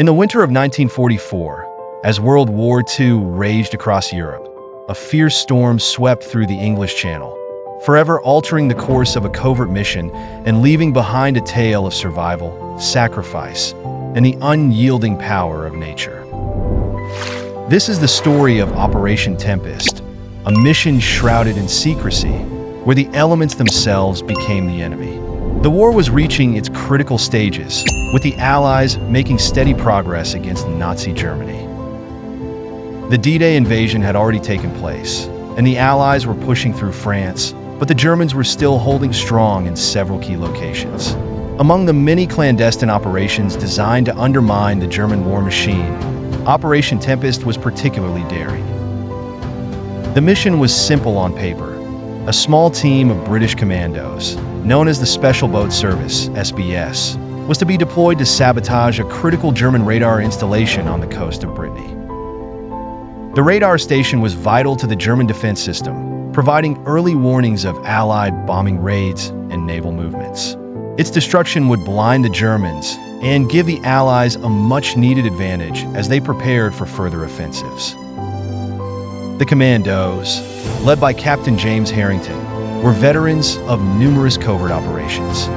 In the winter of 1944, as World War II raged across Europe, a fierce storm swept through the English Channel, forever altering the course of a covert mission and leaving behind a tale of survival, sacrifice, and the unyielding power of nature. This is the story of Operation Tempest, a mission shrouded in secrecy, where the elements themselves became the enemy. The war was reaching its critical stages, with the Allies making steady progress against Nazi Germany. The D-Day invasion had already taken place, and the Allies were pushing through France, but the Germans were still holding strong in several key locations. Among the many clandestine operations designed to undermine the German war machine, Operation Tempest was particularly daring. The mission was simple on paper. A small team of British commandos, known as the Special Boat Service, SBS, was to be deployed to sabotage a critical German radar installation on the coast of Brittany. The radar station was vital to the German defense system, providing early warnings of Allied bombing raids and naval movements. Its destruction would blind the Germans and give the Allies a much-needed advantage as they prepared for further offensives. The commandos, led by Captain James Harrington, were veterans of numerous covert operations.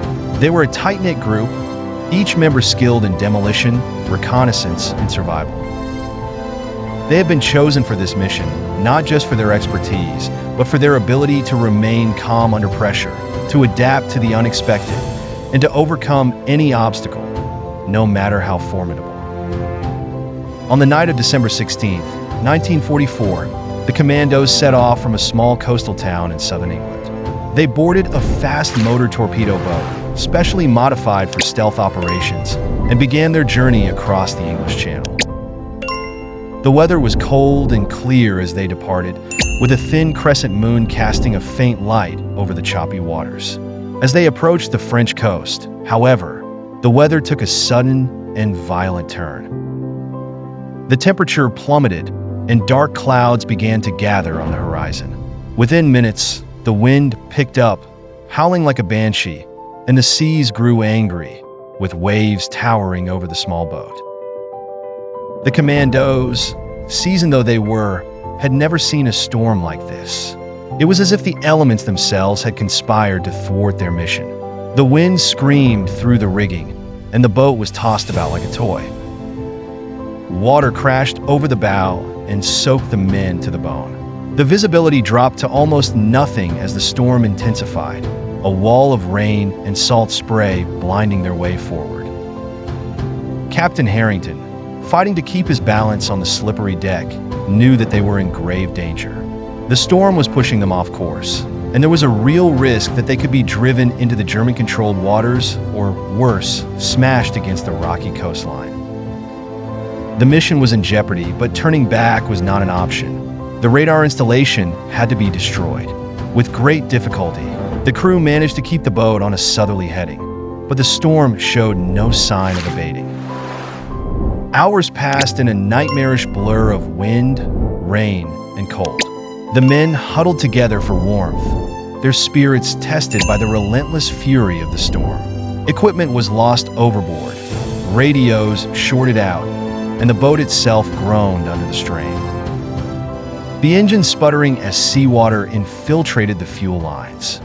They were a tight-knit group, each member skilled in demolition, reconnaissance, and survival. They had been chosen for this mission, not just for their expertise, but for their ability to remain calm under pressure, to adapt to the unexpected, and to overcome any obstacle, no matter how formidable. On the night of December 16, 1944, the commandos set off from a small coastal town in southern England. They boarded a fast motor torpedo boat, specially modified for stealth operations, and began their journey across the English Channel. The weather was cold and clear as they departed, with a thin crescent moon casting a faint light over the choppy waters. As they approached the French coast, however, the weather took a sudden and violent turn. The temperature plummeted, and dark clouds began to gather on the horizon. Within minutes, the wind picked up, howling like a banshee, and the seas grew angry, with waves towering over the small boat. The commandos, seasoned though they were, had never seen a storm like this. It was as if the elements themselves had conspired to thwart their mission. The wind screamed through the rigging, and the boat was tossed about like a toy. Water crashed over the bow and soaked the men to the bone. The visibility dropped to almost nothing as the storm intensified, a wall of rain and salt spray blinding their way forward. Captain Harrington, fighting to keep his balance on the slippery deck, knew that they were in grave danger. The storm was pushing them off course, and there was a real risk that they could be driven into the German-controlled waters, or worse, smashed against the rocky coastline. The mission was in jeopardy, but turning back was not an option. The radar installation had to be destroyed. With great difficulty, the crew managed to keep the boat on a southerly heading, but the storm showed no sign of abating. Hours passed in a nightmarish blur of wind, rain, and cold. The men huddled together for warmth, their spirits tested by the relentless fury of the storm. Equipment was lost overboard, radios shorted out, and the boat itself groaned under the strain. The engine sputtering as seawater infiltrated the fuel lines.